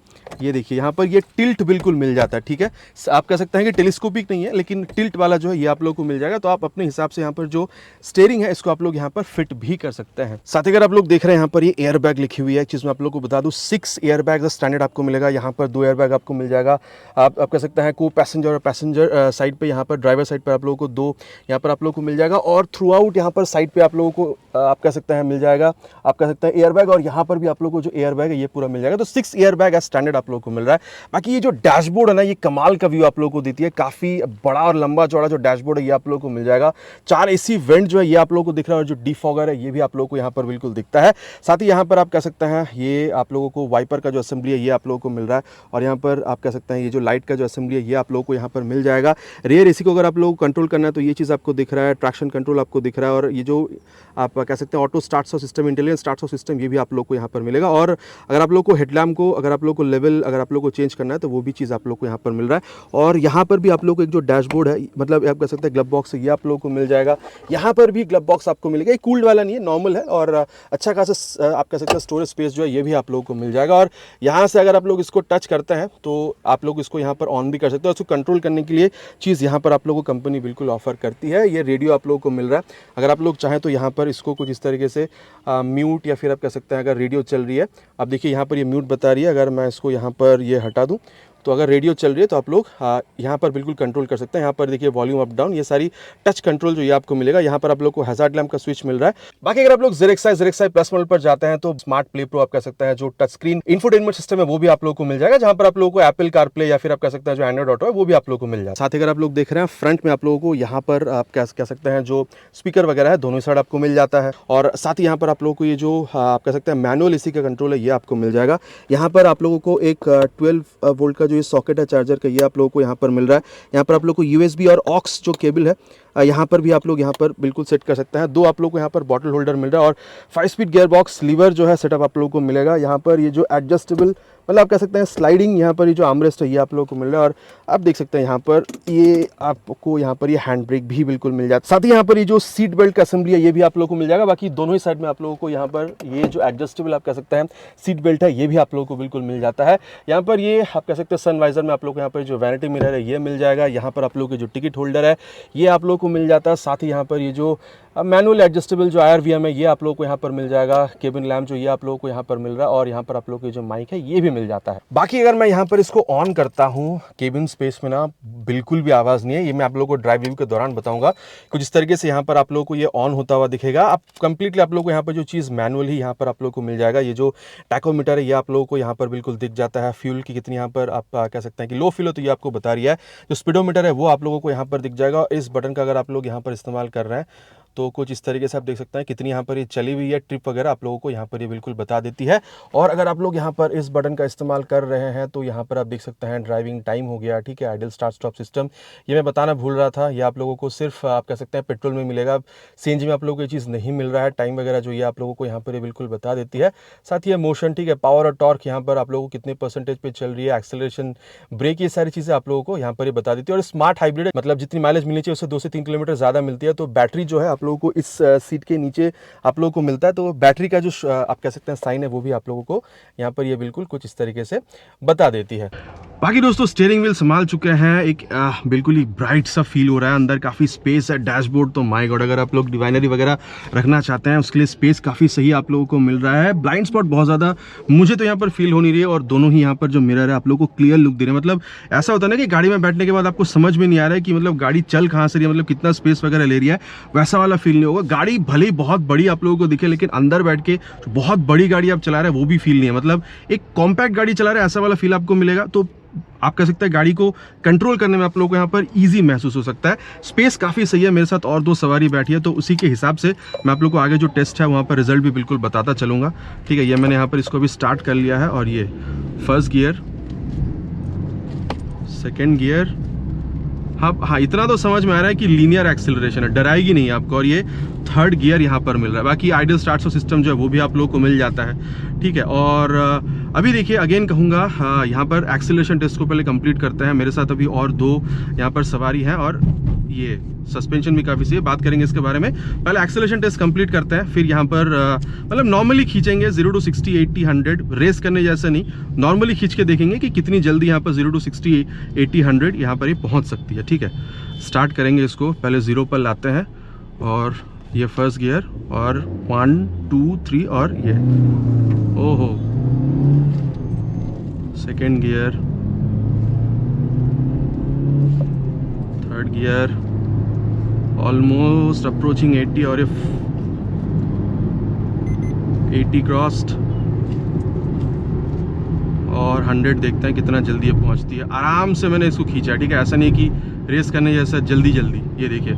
ये देखिए यहाँ पर ये टिल्ट बिल्कुल मिल जाता है, ठीक है। आप कह सकते हैं कि टेलीस्कोपिक नहीं है लेकिन टिल्ट वाला जो है ये आप लोगों को मिल जाएगा। तो आप अपने हिसाब से यहाँ पर जो स्टीयरिंग है इसको आप लोग यहाँ पर फिट भी कर सकते हैं। साथ ही अगर आप लोग देख रहे हैं यहाँ पर ये एयर बैग लिखी हुई है, एक चीज़ मैं आप लोग को बता दूँ 6 एयर बैग स्टैंडर्ड आपको मिलेगा। यहाँ पर 2 एयर बैग आपको मिल जाएगा। आप कह सकते हैं को पैसेंजर और पैसेंजर साइड पर यहाँ पर ड्राइवर साइड पर आप लोगों को 2 यहाँ पर आप लोग को मिल जाएगा। और थ्रू आउट यहाँ पर साइड पर आप लोगों को आप कह सकते हैं मिल जाएगा, आप कह सकते हैं एयर बैग। और यहाँ पर भी आप लोग को जो एयर बैग है ये पूरा मिल जाएगा। तो 6 एयर बैग स्टैंडर्ड आप लोग को मिल रहा है। बाकी ये जो डैशबोर्ड है ना ये कमाल का व्यू आप लोगों को देती है, काफ़ी बड़ा और लंबा चौड़ा जो डैशबोर्ड है ये आप लोगों को मिल जाएगा। 4 AC वेंट जो है ये आप लोगों को दिख रहा है और जो डिफॉगर है ये भी आप लोगों को यहाँ पर बिल्कुल दिखता है। साथ ही यहाँ पर आप कह सकते हैं ये आप लोगों को वाइपर का जो असेंबली है ये आप लोगों को मिल रहा है। और यहाँ पर आप कह सकते हैं ये जो लाइट का जो असेंबली है ये आप लोगों को यहाँ पर मिल जाएगा। रेयर AC को अगर आप लोगों को कंट्रोल करना है तो ये चीज़ आपको दिख रहा है, ट्रैक्शन कंट्रोल आपको दिख रहा है। और ये जो आप कह सकते हैं auto start system, intelligent start system ये भी आप लोग को यहाँ पर मिलेगा। और अगर आप लोग को हेडलैम्प को अगर आप लोग को लेवल अगर आप लोग को चेंज करना है तो वो भी चीज़ आप लोग को यहाँ पर मिल रहा है। और यहाँ पर भी आप लोग को एक जो डैशबोर्ड है मतलब आप कह सकते हैं ग्लब बॉक्स है ये आप लोग को मिल जाएगा। यहाँ पर भी ग्लब बॉक्स आपको मिलेगा, ये कूल्ड वाला नहीं है, नॉर्मल है। और अच्छा खासा आप कह सकते हैं स्टोरेज स्पेस जो है ये भी आप लोग को मिल जाएगा। और यहाँ से अगर आप लोग इसको टच करते हैं तो आप लोग इसको यहाँ पर ऑन भी कर सकते हो। उसको कंट्रोल करने के लिए चीज़ यहाँ पर आप लोग को कंपनी बिल्कुल ऑफर करती है। ये रेडियो आप लोग को मिल रहा है, अगर आप लोग चाहें तो यहाँ पर इसको कुछ इस तरीके से म्यूट या फिर आप कह सकते हैं अगर रेडियो चल रही है, आप देखिए यहाँ पर ये म्यूट बता रही है। अगर मैं इसको यहाँ पर ये हटा दूँ तो अगर रेडियो चल रही है तो आप लोग यहाँ पर बिल्कुल कंट्रोल कर सकते हैं। यहाँ पर देखिए वॉल्यूम अप डाउन, ये सारी टच कंट्रोल जो ये आपको मिलेगा। यहाँ पर आप लोग को हैजार्ड लैम्प का स्विच मिल रहा है। बाकी अगर आप लोग ZXi प्लस मॉडल पर जाते हैं तो स्मार्ट प्ले प्रो आप कह सकते हैं, जो टच स्क्रीन इंफोटेनमेंट सिस्टम है वो भी आप लोग को मिल जाएगा, जहाँ पर आप लोगों को एप्पल कारप्ले या फिर आप कह सकते हैं जो एंड्रॉइड ऑटो है वो भी आप लोग को मिल जाएगा। साथ ही अगर आप लोग देख रहे हैं फ्रंट में आप लोगों को यहाँ पर आप कह सकते हैं जो स्पीकर वगैरह है दोनों साइड आपको मिल जाता है। और साथ ही यहाँ पर आप लोगों को ये जो आप कह सकते हैं मैनुअल एसी का कंट्रोल है ये आपको मिल जाएगा। यहाँ पर आप लोगों को एक 12 वोल्ट का जो ये सॉकेट है चार्जर का, ये आप लोगों को यहाँ पर मिल रहा है। यहाँ पर आप लोग को USB और ऑक्स जो केबल है यहाँ पर भी आप लोग यहाँ पर बिल्कुल सेट कर सकते हैं। 2 आप लोग को यहाँ पर बॉटल होल्डर मिल रहा है और 5 स्पीड गियर बॉक्स लीवर जो है सेटअप आप लोगों को मिलेगा। यहाँ पर ये जो एडजस्टेबल मतलब आप कह सकते हैं स्लाइडिंग, यहाँ पर ये जो आर्मरेस्ट है ये आप लोगों को मिल रहा है। और आप देख सकते हैं यहाँ पर ये आपको यहाँ पर ये हैंड ब्रेक भी बिल्कुल मिल जाता है। साथ ही यहाँ पर ये जो सीट बेल्ट का असेंबली है ये भी आप लोगों को मिल जाएगा। बाकी दोनों ही साइड में आप लोगों को यहाँ पर ये जो एडजस्टेबल आप कह सकते हैं सीट बेल्ट है ये भी आप लोगों को बिल्कुल मिल जाता है। यहाँ पर ये आप कह सकते हैं सनवाइजर में आप लोग को यहाँ पर जो वैनिटी मिरर है ये मिल जाएगा। यहाँ पर आप लोगों के जो टिकट होल्डर है ये आप लोगों को मिल जाता है। साथ ही यहाँ पर ये जो मैनुअल एडजस्टेबल जो IRVM है ये आप लोगों को यहाँ पर मिल जाएगा। केबिन लैम्प जो ये आप लोगों को यहाँ पर मिल रहा है और यहाँ पर आप लोगों की जो माइक है ये भी मिल जाता है। बाकी अगर मैं यहाँ पर इसको ऑन करता हूँ केबिन स्पेस में ना बिल्कुल भी आवाज़ नहीं है, ये मैं आप लोगों को ड्राइव रिव्यू के दौरान बताऊंगा। कुछ इस तरीके से यहाँ पर आप लोगों को ये ऑन होता हुआ दिखेगा। आप कंप्लीटली आप लोगों को यहाँ पर जो चीज़ मैनुअल ही यहाँ पर आप लोगों को मिल जाएगा। ये जो टैकोमीटर है ये आप लोगों को यहाँ पर बिल्कुल दिख जाता है। फ्यूल की कितनी यहाँ पर आप कह सकते हैं कि लो फ्यूल हो तो ये आपको बता रही है। जो स्पीडोमीटर है वो आप लोगों को यहाँ पर दिख जाएगा। और इस बटन का अगर आप लोग यहाँ पर इस्तेमाल कर रहे हैं तो कुछ इस तरीके से आप देख सकते हैं कितनी यहाँ पर ये चली हुई है ट्रिप वगैरह आप लोगों को यहाँ पर ये बिल्कुल बता देती है। और अगर आप लोग यहाँ पर इस बटन का इस्तेमाल कर रहे हैं तो यहाँ पर आप देख सकते हैं ड्राइविंग टाइम हो गया, ठीक है, आइडल स्टार्ट स्टॉप सिस्टम, ये मैं बताना भूल रहा था। ये आप लोगों को सिर्फ आप कह सकते हैं पेट्रोल में मिलेगा, CNG में आप लोगों को ये चीज़ नहीं मिल रहा है। टाइम वगैरह जो ये आप लोगों को यहाँ पर ये बिल्कुल बता देती है। साथ ही मोशन, ठीक है, पावर और टॉर्क यहाँ पर आप लोगों को कितने परसेंटेज पे चल रही है, एक्सेलरेशन, ब्रेक, ये सारी चीज़ें आप लोगों को यहाँ पर ये बता देती है। और स्मार्ट हाइब्रिड मतलब जितनी माइलेज मिलनी चाहिए उससे 2 से 3 किलोमीटर ज़्यादा मिलती है। तो बैटरी जो है आप लोगों को इस सीट के नीचे आप लोगों को मिलता है। तो बैटरी का जो आप कह सकते हैं साइन है वो भी आप लोगों को यहाँ पर ये बिल्कुल कुछ इस तरीके से बता देती है। बाकी दोस्तों स्टीयरिंग व्हील संभाल चुके हैं, एक बिल्कुल ही ब्राइट सा फील हो रहा है। अंदर काफ़ी स्पेस है। डैशबोर्ड तो माय गॉड, अगर आप लोग डिवाइनरी वगैरह रखना चाहते हैं उसके लिए स्पेस काफ़ी सही आप लोगों को मिल रहा है। ब्लाइंड स्पॉट बहुत ज़्यादा मुझे तो यहाँ पर फील हो नहीं रही है। और दोनों ही यहाँ पर जो मिरर है आप लोगों को क्लियर लुक दे रहे हैं। मतलब ऐसा होता है ना कि गाड़ी में बैठने के बाद आपको समझ में नहीं आ रहा है कि मतलब गाड़ी चल कहाँ से रही है, मतलब कितना स्पेस वगैरह ले रही है, वैसा वाला फील नहीं होगा। गाड़ी भले ही बहुत बड़ी आप लोगों को दिखे लेकिन अंदर बैठ के बहुत बड़ी गाड़ी आप चला रहे हैं वो भी फील नहीं है। मतलब एक कॉम्पैक्ट गाड़ी चला रहे हैं ऐसा वाला फील आपको मिलेगा। तो आप कह सकते हैं गाड़ी को कंट्रोल करने में आप लोगों को यहाँ पर इजी महसूस हो सकता है। स्पेस काफ़ी सही है। मेरे साथ और 2 सवारी बैठी है तो उसी के हिसाब से मैं आप लोगों को आगे जो टेस्ट है वहाँ पर रिजल्ट भी बिल्कुल बताता चलूँगा, ठीक है। ये मैंने यहाँ पर इसको भी स्टार्ट कर लिया है और ये फर्स्ट गियर, सेकेंड गियर, हाँ इतना तो समझ में आ रहा है कि लीनियर एक्सेलरेशन है, डराएगी नहीं आपको। और ये थर्ड गियर यहाँ पर मिल रहा है। बाकी आइडल स्टार्ट सिस्टम जो है वो भी आप लोगों को मिल जाता है, ठीक है। और अभी देखिए अगेन कहूँगा यहाँ पर एक्सेलरेशन टेस्ट को पहले कंप्लीट करते हैं। मेरे साथ अभी और 2 यहाँ पर सवारी हैं और ये सस्पेंशन भी काफ़ी सही है, बात करेंगे इसके बारे में। पहले एक्सेलरेशन टेस्ट कंप्लीट करते हैं, फिर यहाँ पर मतलब नॉर्मली खींचेंगे 0 to 60 80 100, रेस करने जैसा नहीं, नॉर्मली खींच के देखेंगे कि कितनी जल्दी यहाँ पर 0 to 60 80 100 यहाँ पर ये पहुँच सकती है, ठीक है। स्टार्ट करेंगे इसको, पहले 0 पर लाते हैं और ये फर्स्ट गियर और 1 2 3 और ये ओहो second gear, third gear, almost approaching 80 और 80 क्रॉस्ड और 100 देखते हैं कितना जल्दी ये पहुंचती है। आराम से मैंने इसको खींचा, ठीक है, ऐसा नहीं कि रेस करने जैसा जल्दी जल्दी। ये देखिए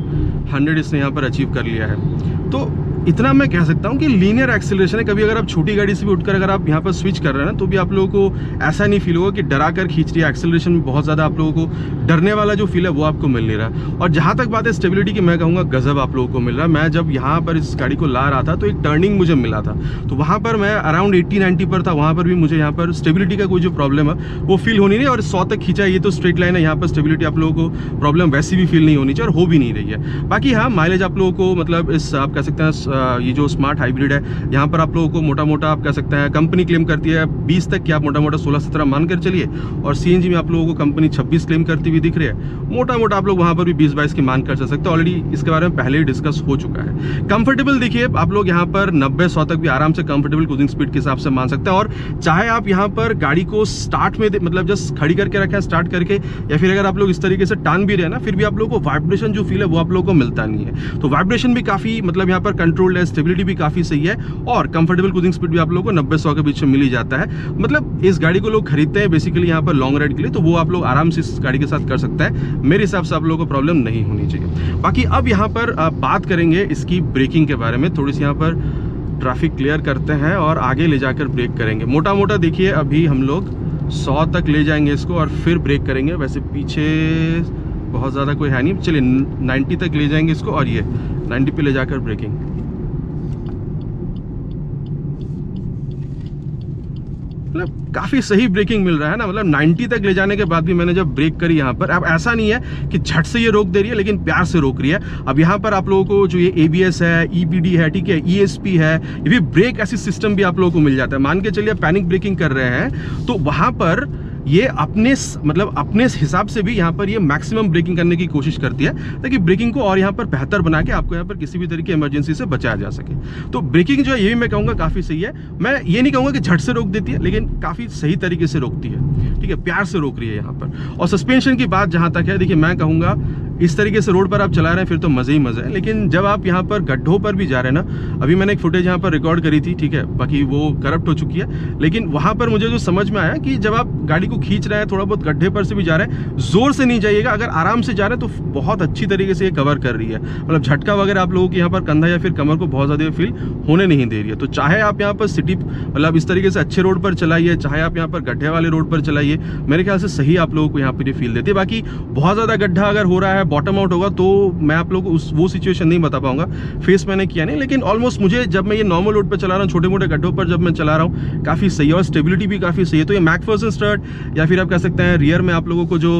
100 इसने यहाँ पर अचीव कर लिया है। तो इतना मैं कह सकता हूँ कि लीनियर एक्सेलरेशन है। कभी अगर आप छोटी गाड़ी से भी उठकर अगर आप यहाँ पर स्विच कर रहे हैं ना तो भी आप लोगों को ऐसा नहीं फील होगा कि डरा कर खींच रही है। एक्सेलरेशन में बहुत ज़्यादा आप लोगों को डरने वाला जो फील है वो आपको मिल नहीं रहा। और जहाँ तक बात है स्टेबिलिटी की, मैं कहूँगा गजब आप लोगों को मिल रहा है। मैं जब यहाँ पर इस गाड़ी को ला रहा था तो एक टर्निंग मुझे मिला था, तो वहाँ पर मैं अराउंड 80-90 पर था, वहाँ पर भी मुझे यहाँ पर स्टेबिलिटी का कोई जो प्रॉब्लम है वो फील होनी नहीं। और 100 तक खींचा, ये तो स्ट्रेट लाइन है, यहाँ पर स्टेबिलिटी आप लोगों को प्रॉब्लम वैसी भी फील नहीं होनी चाहिए और हो भी नहीं रही है। बाकी हाँ माइलेज आप लोगों को मतलब इस आप कह सकते हैं ये जो स्मार्ट हाइब्रिड है, यहाँ पर आप लोगों को मोटा मोटा आप कह सकते हैं कंपनी क्लेम करती है 20 तक की, आप मोटा मोटा 16-17 मान कर चलिए, और CNG में आप लोगों को कंपनी 26 क्लेम करती हुई दिख रही है। मोटा मोटा आप लोग वहाँ पर भी 20-22 की मान कर चल सकते हैं। ऑलरेडी इसके बारे में पहले ही डिस्कस हो चुका है। कंफर्टेबल देखिए आप लोग यहाँ पर 90-100 तक भी आराम से कंफर्टेबल क्रूजिंग स्पीड के हिसाब से मान सकते हैं। और चाहे आप यहाँ पर गाड़ी को स्टार्ट में मतलब जस्ट खड़ी करके रखें स्टार्ट करके, या फिर अगर आप लोग इस तरीके से टान भी रहे ना, फिर भी आप लोगों को वाइब्रेशन जो फील है वो आप लोगों को मिलता नहीं है। तो वाइब्रेशन भी काफ़ी मतलब यहाँ पर कंट्रोल्ड है, स्टेबिलिटी भी काफ़ी सही है, और कंफर्टेबल क्रूजिंग स्पीड भी आप लोगों को 90-100 के बीच में मिल ही जाता है। मतलब इस गाड़ी को लोग खरीदते हैं बेसिकली यहाँ पर लॉन्ग राइड के लिए, तो वो आप लोग आराम से इस गाड़ी के साथ कर सकते हैं। मेरे हिसाब से आप लोगों को प्रॉब्लम नहीं होनी चाहिए। बाकी अब यहाँ पर बात करेंगे इसकी ब्रेकिंग के बारे में। थोड़ी सी यहाँ पर ट्रैफिक क्लियर करते हैं और आगे ले जाकर ब्रेक करेंगे। मोटा मोटा देखिए अभी हम लोग 100 तक ले जाएंगे इसको और फिर ब्रेक करेंगे। वैसे पीछे बहुत ज़्यादा कोई है नहीं, चलिए 90 तक ले जाएंगे इसको, और ये 90 पे ले जाकर ब्रेकिंग। मतलब काफ़ी सही ब्रेकिंग मिल रहा है ना। मतलब 90 तक ले जाने के बाद भी मैंने जब ब्रेक करी यहाँ पर, अब ऐसा नहीं है कि झट से ये रोक दे रही है, लेकिन प्यार से रोक रही है। अब यहाँ पर आप लोगों को जो ये ABS है, EBD है, ठीक है, ESP है, ये भी ब्रेक असिस्ट सिस्टम भी आप लोगों को मिल जाता है। मान के चलिए पैनिक ब्रेकिंग कर रहे हैं तो वहाँ पर ये अपने हिसाब से भी यहाँ पर ये मैक्सिमम ब्रेकिंग करने की कोशिश करती है, ताकि ब्रेकिंग को और यहाँ पर बेहतर बना के आपको यहाँ पर किसी भी तरीके की इमरजेंसी से बचाया जा सके। तो ब्रेकिंग जो है ये भी मैं कहूँगा काफ़ी सही है। मैं ये नहीं कहूँगा कि झट से रोक देती है, लेकिन काफ़ी सही तरीके से रोकती है, ठीक है, प्यार से रोक रही है यहाँ पर। और सस्पेंशन की बात जहाँ तक है, देखिए मैं कहूँगा इस तरीके से रोड पर आप चला रहे हैं फिर तो मज़े ही मज़े है, लेकिन जब आप यहाँ पर गड्ढों पर भी जा रहे हैं ना, अभी मैंने एक फुटेज यहाँ पर रिकॉर्ड करी थी, ठीक है, बाकी वो करप्ट हो चुकी है, लेकिन वहाँ पर मुझे जो समझ में आया कि जब आप गाड़ी को खींच रहे हैं, थोड़ा बहुत गड्ढे पर से भी जा रहे हैं, जोर से नहीं जाइएगा, अगर आराम से जा रहे हैं तो बहुत अच्छी तरीके से ये कवर कर रही है। मतलब झटका वगैरह आप लोगों की यहाँ पर कंधा या फिर कमर को बहुत ज़्यादा फील होने नहीं दे रही है। तो चाहे आप यहाँ पर सिटी मतलब इस तरीके से अच्छे रोड पर चलाइए, चाहे आप यहाँ पर गड्ढे वाले रोड पर चलाइए, मेरे ख्याल से सही आप लोगों को यहाँ पर ये फील देती है। बाकी बहुत ज़्यादा गड्ढा अगर हो रहा है, बॉटम आउट होगा, तो मैं आप लोगों को वो सिचुएशन नहीं बता पाऊंगा, फेस मैंने किया नहीं, लेकिन ऑलमोस्ट मुझे जब मैं ये नॉर्मल रोड पर चला रहा हूँ, छोटे मोटे गड्ढों पर जब मैं चला रहा हूँ, काफ़ी सही है और स्टेबिलिटी भी काफ़ी सही है। तो ये मैकफर्सन स्टर्ट या फिर आप कह सकते हैं रियर में आप लोगों को जो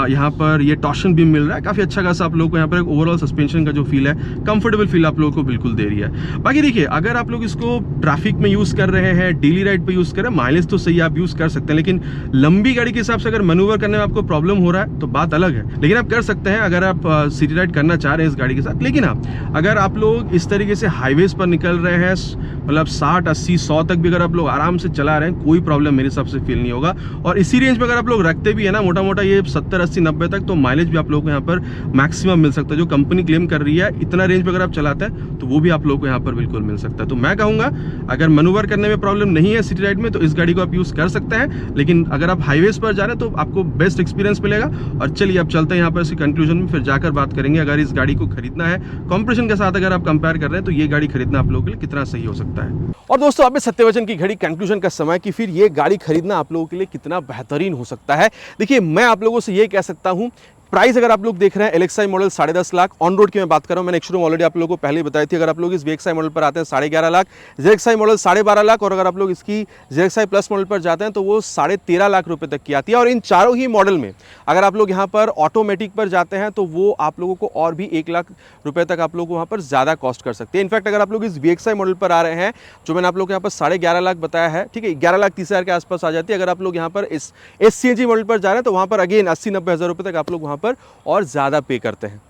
यहाँ पर ये टॉर्शन बीम मिल रहा है, काफ़ी अच्छा खासा आप लोगों को यहाँ पर एक ओवरऑल सस्पेंशन का जो फील है, कंफर्टेबल फील आप लोगों को बिल्कुल दे रही है। बाकी देखिए अगर आप लोग इसको ट्रैफिक में यूज़ कर रहे हैं, डेली राइड पर यूज़ कर रहे हैं, माइलेज तो सही आप यूज़ कर सकते हैं, लेकिन लंबी गाड़ी के हिसाब से अगर मैन्यूवर करने में आपको प्रॉब्लम हो रहा है तो बात अलग है, लेकिन आप कर सकते हैं अगर आप सिटी राइड करना चाह रहे हैं इस गाड़ी के साथ। लेकिन हाँ, अगर आप लोग इस तरीके से हाईवेज पर निकल रहे हैं, मतलब 60, 80, 100 तक भी अगर आप लोग आराम से चला रहे हैं, कोई प्रॉब्लम मेरे हिसाब से फील नहीं होगा। और इसी रेंज में अगर आप लोग रखते भी है ना, मोटा मोटा ये 70, 80, 90 तक, तो माइलेज भी आप लोगों को यहाँ पर मैक्सिमम मिल सकता है। जो कंपनी क्लेम कर रही है इतना रेंज में अगर आप चलाते हैं तो वो भी आप लोगों को यहाँ पर बिल्कुल मिल सकता है। तो मैं कहूँगा अगर मैन्यूवर करने में प्रॉब्लम नहीं है सिटी राइड में, तो इस गाड़ी को आप यूज़ कर सकते हैं। लेकिन अगर आप हाईवेज पर जा रहे हैं तो आपको बेस्ट एक्सपीरियंस मिलेगा। और चलिए अब चलते हैं यहाँ पर इसकी कंक्लूजन में, फिर जाकर बात करेंगे अगर इस गाड़ी को खरीदना है कंपटीशन के साथ अगर आप कंपेयर कर रहे हैं तो ये गाड़ी खरीदना आप लोगों के लिए कितना सही हो सकता है। और दोस्तों अब सत्यवचन की घड़ी कंक्लूजन का समय कि फिर ये गाड़ी खरीदना आप लोगों के लिए कितना बेहतरीन हो सकता है। देखिए मैं आप लोगों से ये कह सकता हूं, प्राइस अगर आप लोग देख रहे हैं LXi model 10.5 lakh on road की मैं बात कर रहा हूं, मैंने एक शोरूम ऑलरेडी आप लोगों को पहले बताई थी। अगर आप लोग इस VXi मॉडल पर आते हैं 11.5 लाख, ZXi मॉडल 12.5 लाख, और अगर आप लोग इसकी ZXi प्लस मॉडल पर जाते हैं तो वो 13.5 लाख रुपए तक की आती है। और इन चारों ही मॉडल में अगर आप लोग यहाँ पर ऑटोमेटिक पर जाते हैं तो वो आप लोगों को और भी 1 लाख रुपए तक आप लोग को वहाँ पर ज़्यादा कॉस्ट कर सकते हैं। इनफैक्ट अगर आप लोग इस VXi मॉडल पर आ रहे हैं, जो मैंने आप लोग को यहाँ पर 11.5 लाख बताया है, ठीक है, 11,30,000 के आसपास आ जाती है। अगर आप लोग यहाँ पर इस SCNG मॉडल पर जा रहे हैं तो वहाँ पर अगेन 80-90 हज़ार रुपये तक आप लोग वहाँ पर और ज़्यादा पे करते हैं,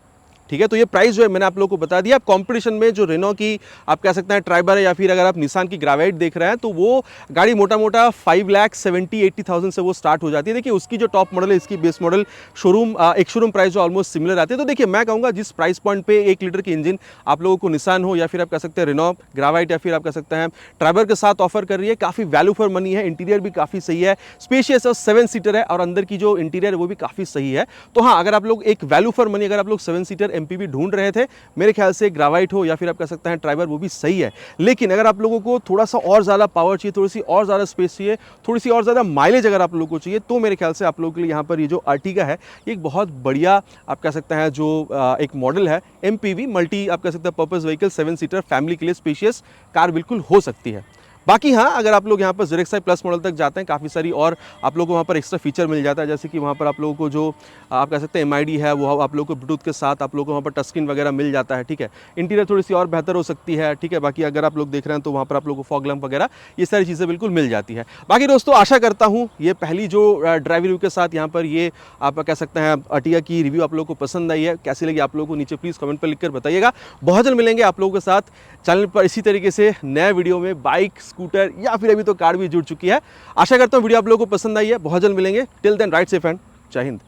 ठीक है। तो ये प्राइस जो है मैंने आप लोगों को बता दिया। आप कंपटीशन में जो रेनो की आप कह सकते हैं ट्राइबर है, या फिर अगर आप निसान की ग्रेवाइट देख रहे हैं तो वो गाड़ी मोटा मोटा 5,70,000-80,000 से वो स्टार्ट हो जाती है। देखिए उसकी जो टॉप मॉडल है, इसकी बेस मॉडल एक शोरूम प्राइस जो ऑलमोस्ट सिमिलर आती है। तो देखिए मैं कहूँगा जिस प्राइस पॉइंट पे 1 लीटर की इंजन आप लोगों को निसान हो, या फिर आप कह सकते हैं रेनो ग्रेवाइट, या फिर आप कह सकते हैं ट्राइबर के साथ ऑफर कर रही है, काफ़ी वैल्यू फॉर मनी है। इंटीरियर भी काफ़ी सही है, स्पेशियस और 7 सीटर है, और अंदर की जो इंटीरियर है वो भी काफ़ी सही है। तो हाँ, अगर आप लोग एक वैल्यू फॉर मनी अगर आप लोग 7 सीटर MPV ढूंढ रहे थे, मेरे ख्याल से ग्रेवाइट हो या फिर आप कह सकते हैं ट्राइबर, वो भी सही है। लेकिन अगर आप लोगों को थोड़ा सा और ज़्यादा पावर चाहिए, थोड़ी सी और ज़्यादा स्पेस चाहिए, थोड़ी सी और ज़्यादा माइलेज अगर आप लोगों को चाहिए, तो मेरे ख्याल से आप लोगों के लिए यहाँ पर ये जो अर्टिगा है, ये एक बहुत बढ़िया आप कह सकते हैं जो एक मॉडल है, MPV मल्टी आप कह सकते हैं पर्पस व्हीकल 7 सीटर फैमिली के लिए स्पेशियस कार बिल्कुल हो सकती है। बाकी हाँ, अगर आप लोग यहाँ पर ZXi प्लस मॉडल तक जाते हैं, काफ़ी सारी और आप लोगों को वहाँ पर एक्स्ट्रा फीचर मिल जाता है, जैसे कि वहाँ पर आप लोगों को जो आप कह सकते हैं MID है, वो आप लोगों को ब्लूटूथ के साथ आप लोगों को वहाँ पर टच स्क्रीन वगैरह मिल जाता है, ठीक है। इंटीरियर थोड़ी सी और बेहतर हो सकती है, ठीक है। बाकी अगर आप लोग देख रहे हैं तो वहाँ पर आप लोगों को फॉग लैंप वगैरह ये सारी चीज़ें बिल्कुल मिल जाती है। बाकी दोस्तों, आशा करता हूँ ये पहली जो ड्राइव रिव्यू के साथ यहाँ पर ये आप कह सकते हैं अर्टिगा की रिव्यू आप लोगों को पसंद आई है, कैसी लगी आप लोगों को नीचे प्लीज़ कमेंट पर लिखकर बताइएगा। बहुत जल्द मिलेंगे आप लोगों के साथ चैनल पर इसी तरीके से नए वीडियो में, बाइक, स्कूटर या फिर अभी तो कार भी जुड़ चुकी है। आशा करता हूँ वीडियो आप लोगों को पसंद आई है। बहुत जल्द मिलेंगे। Till then ride safe and जय हिंद।